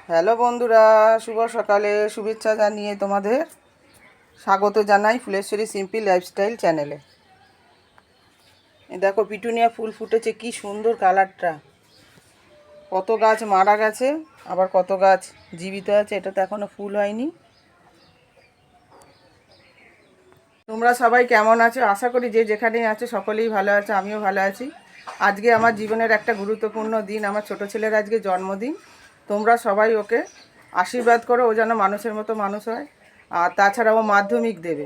Hello বন্ধুরা, শুভ সকালে শুভেচ্ছা জানিয়ে তোমাদের স্বাগত জানাই ফুলেশ্বরী সিম্পল লাইফস্টাইল চ্যানেলে। দেখো পিটুনিয়া ফুল ফুটেছে, কি সুন্দর কালারটা। কত গাছ মারা গেছে, আবার কত গাছ জীবিত আছে, এটা তো এখনও ফুল হয়নি। তোমরা সবাই কেমন আছো? আশা করি যে যেখানেই আছো সকলেই ভালো আছে, আমিও ভালো আছি। আজকে আমার জীবনের একটা গুরুত্বপূর্ণ দিন, আমার ছোট ছেলের আজকে জন্মদিন। তোমরা সবাই ওকে আশীর্বাদ করো, ও যেন মানুষের মতো মানুষ হয়। আর তাছাড়া ও মাধ্যমিক দেবে,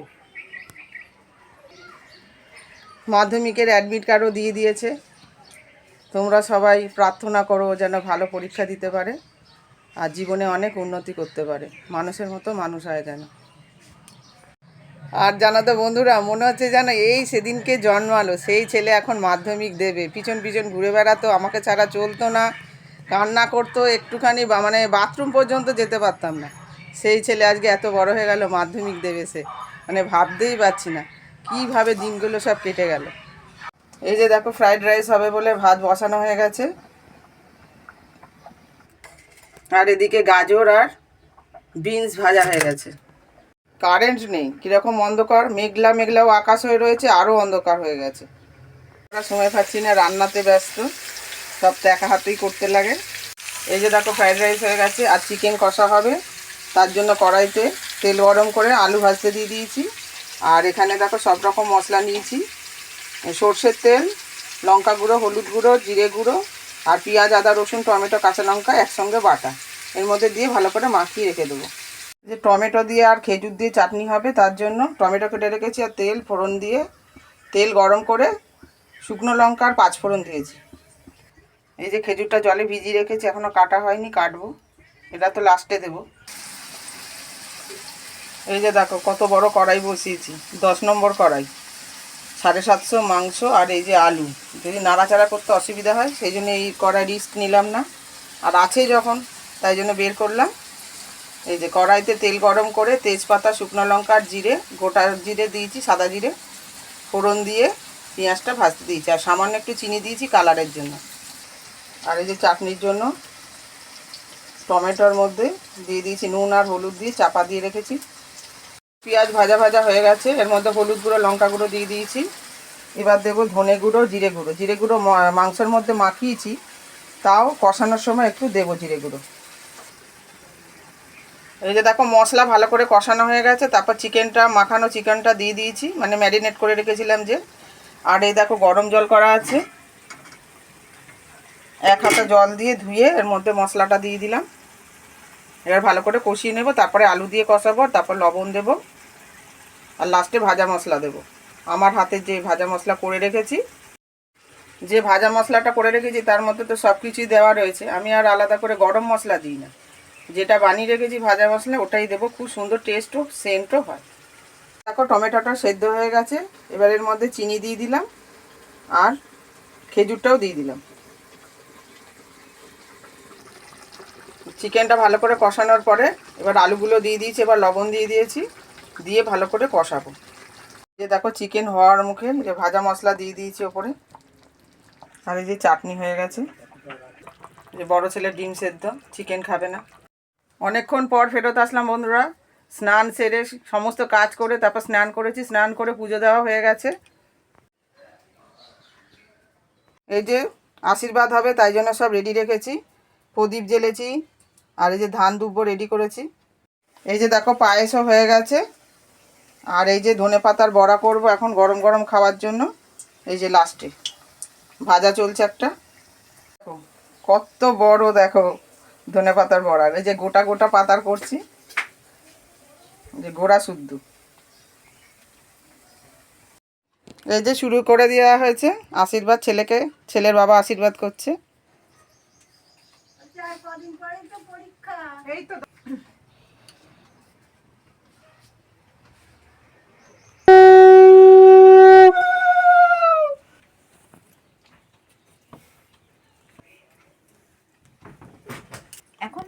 মাধ্যমিকের অ্যাডমিট কার্ডও দিয়ে দিয়েছে। তোমরা সবাই প্রার্থনা করো ও যেন ভালো পরীক্ষা দিতে পারে আর জীবনে অনেক উন্নতি করতে পারে, মানুষের মতো মানুষ হয় যেন। আর জানো তো বন্ধুরা, মনে হচ্ছে যেন এই সেদিনকে জন্মালো সেই ছেলে এখন মাধ্যমিক দেবে। পিছন পিছন ঘুরে বেড়াতো, আমাকে ছাড়া চলতো না, কান্না করতো, একটুখানি মানে বাথরুম পর্যন্ত যেতে পারতাম না। সেই ছেলে আজকে এত বড় হয়ে গেল, মাধ্যমিক দেবে সে। মানে ভাবতেই পারছি না কীভাবে দিনগুলো সব কেটে গেল। এই যে দেখো ফ্রাইড রাইস হবে বলে ভাত বসানো হয়ে গেছে, আর এদিকে গাজর আর বিনস ভাজা হয়ে গেছে। কারেন্ট নেই, কীরকম অন্ধকার, মেঘলা মেঘলাও আকাশ হয়ে রয়েছে, আরও অন্ধকার হয়ে গেছে। সময় পাচ্ছি না, রান্নাতে ব্যস্ত, সব তো একা হাতেই করতে লাগে। এই যে দেখো ফ্রাইড রাইস হয়ে গেছে, আর চিকেন কষা হবে। তার জন্য কড়াইতে তেল গরম করে আলু ভাজতে দিয়ে দিয়েছি। আর এখানে দেখো সব রকম মশলা নিয়েছি, সর্ষের তেল, লঙ্কা গুঁড়ো, হলুদ গুঁড়ো, জিরে গুঁড়ো, আর পেঁয়াজ, আদা, রসুন, টমেটো, কাঁচা লঙ্কা একসঙ্গে বাটা, এর মধ্যে দিয়ে ভালো করে মাখিয়ে রেখে দেবো। যে টমেটো দিয়ে আর খেজুর দিয়ে চাটনি হবে, তার জন্য টমেটো কেটে রেখেছি, আর তেল ফোড়ন দিয়ে তেল গরম করে শুকনো লঙ্কা আর পাঁচফোড়ন দিয়েছি। এই যে খেজুরটা জলে ভিজিয়ে রেখেছি, এখনও কাটা হয়নি, কাটবো, এটা তো লাস্টে দেবো। এই যে দেখো কত বড় কড়াই বসিয়েছি, 10 নম্বর কড়াই, 750 মাংস, আর এই যে আলু। যদি নাড়াচাড়া করতে অসুবিধা হয় সেই জন্য এই কড়াই রিস্ক নিলাম না, আর আছে যখন তাই জন্য বের করলাম। এই যে কড়াইতে তেল গরম করে তেজপাতা, শুকনো লঙ্কা আর জিরে, গোটা জিরে দিয়েছি, সাদা জিরে ফোড়ন দিয়ে পেঁয়াজটা ভাজতে দিয়েছি, আর সামান্য একটু চিনি দিয়েছি কালারের জন্য। আর এই যে চাটনির জন্য টমেটোর মধ্যে দিয়ে দিয়েছি নুন আর হলুদ দিয়ে চাপা দিয়ে রেখেছি। পেঁয়াজ ভাজা ভাজা হয়ে গেছে, এর মধ্যে হলুদ গুঁড়ো, লঙ্কা গুঁড়ো দিয়ে দিয়েছি। এবার দেবো ধনে গুঁড়ো, জিরে গুঁড়ো। জিরে গুঁড়ো মাংসের মধ্যে মাখিয়েছি, তাও কষানোর সময় একটু দেবো জিরে গুঁড়ো। এই যে দেখো মশলা ভালো করে কষানো হয়ে গেছে, তারপর চিকেনটা, মাখানো চিকেনটা দিয়ে দিয়েছি, মানে ম্যারিনেট করে রেখেছিলাম যে। আর এই দেখো গরম জল করা আছে, 1 হাতা জল দিয়ে ধুয়ে এর মধ্যে মশলাটা দিয়ে দিলাম। এবার ভালো করে কষিয়ে নেব, তারপরে আলু দিয়ে কষাবো, তারপর লবণ দেবো, আর লাস্টে ভাজা মশলা দেবো। আমার হাতে যে ভাজা মশলা করে রেখেছি, যে ভাজা মশলাটা করে রেখেছি তার মধ্যে তো সব কিছুই দেওয়া রয়েছে, আমি আর আলাদা করে গরম মশলা দিই না। যেটা বানিয়ে রেখেছি ভাজা মশলা, ওটাই দেবো, খুব সুন্দর টেস্টও সেন্টও হয়। দেখো টমেটোটা সেদ্ধ হয়ে গেছে, এবার এর মধ্যে চিনি দিয়ে দিলাম, আর খেজুরটাও দিয়ে দিলাম। চিকেনটা ভালো করে কষানোর পরে এবার আলুগুলো দিয়ে দিয়েছি, এবার লবণ দিয়ে দিয়েছি, দিয়ে ভালো করে কষাবো। যে দেখো চিকেন হওয়ার মুখে, যে ভাজা মশলা দিয়ে দিয়েছি ওপরে, আর এই যে চাটনি হয়ে গেছে। যে বড় ছেলে ডিম সেদ্ধ, চিকেন খাবে না। অনেকক্ষণ পর ফেরত আসলাম বন্ধুরা, স্নান সেরে সমস্ত কাজ করে তারপর স্নান করেছি, স্নান করে পুজো দেওয়া হয়ে গেছে। এই যে আশীর্বাদ হবে তাই জন্য সব রেডি রেখেছি, প্রদীপ জ্বেলেছি, আর এই যে ধান দুব্বো রেডি করেছি। এই যে দেখো পায়েসও হয়ে গেছে, আর এই যে ধনেপাতার বড়া করব এখন গরম গরম খাওয়ার জন্য। এই যে লাস্টে ভাজা চলছে একটা, কত বড় দেখো ধনেপাতার বড়া। এই যে গোটা গোটা পাতার করছি, যে গোড়া শুদ্ধ। এই যে শুরু করে দেওয়া হয়েছে আশীর্বাদ, ছেলেকে, ছেলের বাবা আশীর্বাদ করছে। এই তো এখন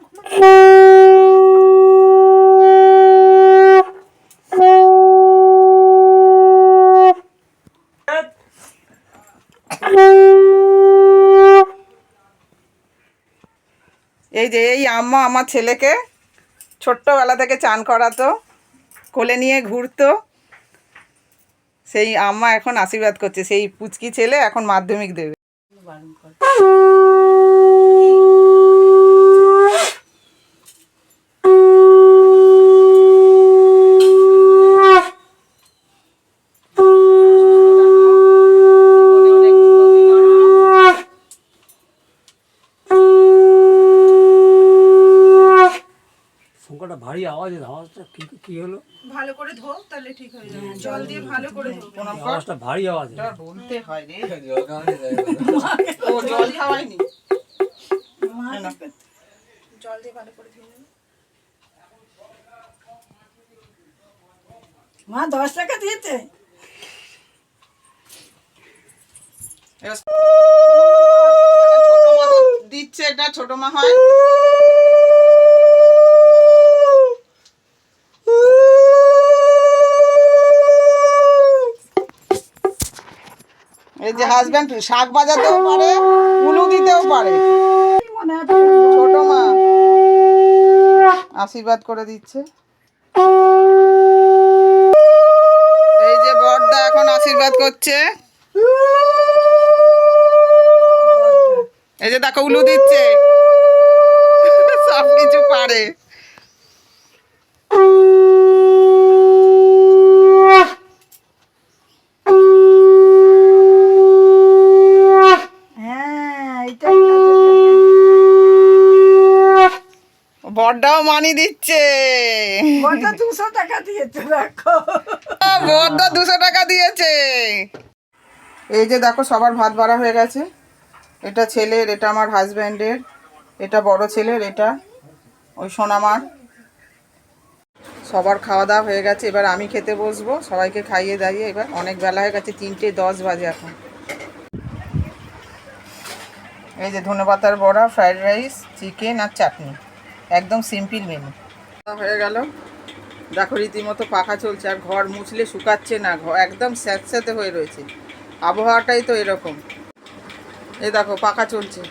এই যে এই আম্মা আমার ছেলেকে ছোট্টবেলা থেকে চান করাতো, কোলে নিয়ে ঘুরতো, সেই আম্মা এখন আশীর্বাদ করছে। সেই পুচকি ছেলে এখন মাধ্যমিক দেবে। ভারী আওয়াজ, আওয়াজটা কি হলো? ভালো করে ধো, তাহলে ঠিক হয়ে যাবে। জল দিয়ে ভালো করে ধো। আওয়াজটা ভারী আওয়াজ। বলতে হয় রে, ও জল খাওয়াইনি। জল দিয়ে ভালো করে ধুয়ে নেবে। মা 10 টাকা দিয়েছে। ছোট মা দিচ্ছে, এটা ছোট মা হয়। এই যে হাজবেন্ড শাক বাজাতেও পারে, উলু দিতেও পারে। ছোট মা আশীর্বাদ করে দিচ্ছে। এই যে বড়দা এখন আশীর্বাদ করছে। এই যে দেখো উলু দিচ্ছে, সব কিছু পারে। বড়দাও মানি দিচ্ছে। বড়দা 200 টাকা দিয়েছে, দেখো বড়দা 200 টাকা দিয়েছে। এই যে দেখো সবার ভাত বাড়া হয়ে গেছে। এটা ছেলের, এটা আমার হাজব্যান্ডের, এটা বড় ছেলের, এটা ওই সোনামার। সবার খাওয়া দাওয়া হয়ে গেছে। এবার আমি খেতে বসবো, সবাইকে খাইয়ে দাইয়ে। এবার অনেক বেলা হয়ে গেছে, 3:10 বাজে এখন। এই যে ধনেপাতার বড়া, ফ্রাইড রাইস, চিকেন আর চাটনি, একদম সিম্পল মেনু হয়ে গেল। দেখো রীতিমতো পাখা চলছে, আর ঘর মুছলে শুকাচ্ছে না, ঘর একদম স্যাঁতস্যাঁতে হয়ে রয়েছে। আবহাওয়াটাই তো এরকম। এই দেখো পাখা চলছে।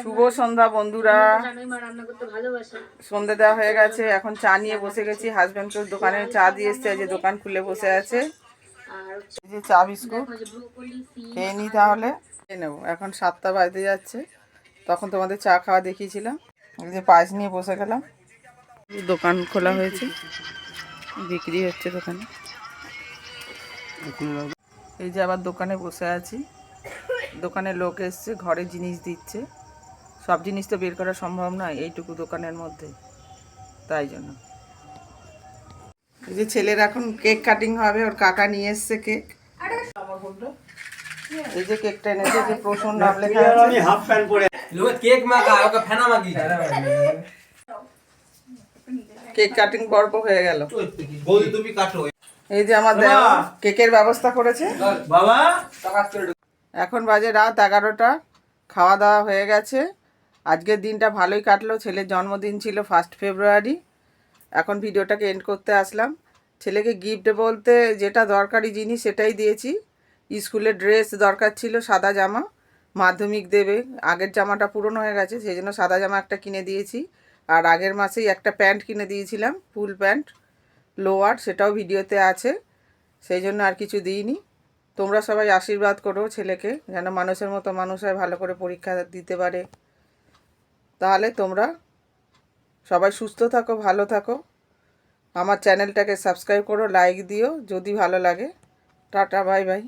শুভ সন্ধ্যা বন্ধুরা, সন্ধ্যে দেওয়া হয়ে গেছে, এখন চা নিয়ে বসে গেছি। হাজব্যান্ডকে দোকানে চা দিয়ে এসছে, যে দোকান খুলে বসে আছে। এই যে চা বিস্কুট খেয়ে নিই, তাহলে খেয়ে নেবো। এখন 7টা বাজতে যাচ্ছে, তখন তোমাদের চা খাওয়া দেখিয়েছিলাম। এই যে পায়েস নিয়ে বসে গেলাম। দোকান খোলা হয়েছে, বিক্রি হচ্ছে দোকানে। এই যে আবার দোকানে বসে আছি, দোকানে লোক এসছে, ঘরে জিনিস দিচ্ছে। সব জিনিস তো বের করা সম্ভব নয় এইটুকু দোকানের মধ্যে, তাই জন্য। এই যে ছেলের এখন কেক কাটিং হবে, ওর কাকা নিয়ে এসছে কেক। এই যে কেকটা এনেছে, যে প্রসন্ন নাম লেখা আছে। আমি হাফ প্যান্ট পরে লোক কেক মাখা, ওকে ফেনা মাগি। কেক কাটিং পর্ব হয়ে গেল। বৌদি তুমি কাটো। এই যে আমার দেওয়া কেকের ব্যবস্থা করেছে বাবা। এখন বাজে রাত 11টা। খাওয়া দাওয়া হয়ে গেছে। আজকের দিনটা ভালোই কাটলো। ছেলের জন্মদিন ছিল 1 ফেব্রুয়ারি। এখন ভিডিওটাকে এন্ড করতে আসলাম। ছেলেকে গিফট বলতে যেটা দরকারি জিনিস সেটাই দিয়েছি। স্কুলের ড্রেস দরকার ছিল, সাদা জামা, মাধ্যমিক দেবে। আগের জামাটা পুরনো হয়ে গেছে, সেই জন্য সাদা জামা একটা কিনে দিয়েছি। আর আগের মাসেই একটা প্যান্ট কিনে দিয়েছিলাম, ফুল প্যান্ট, লোয়ার, সেটাও ভিডিওতে আছে। সেই জন্য আর কিছু দিইনি। তোমরা সবাই আশীর্বাদ করো ছেলেকে, যেন মানুষের মতো মানুষ হয়, ভালো করে পরীক্ষা দিতে পারে। তাহলে তোমরা সবাই সুস্থ থাকো, ভালো থাকো। আমার চ্যানেলটাকে সাবস্ক্রাইব করো, লাইক দিও যদি ভালো লাগে। Tata, bye bye.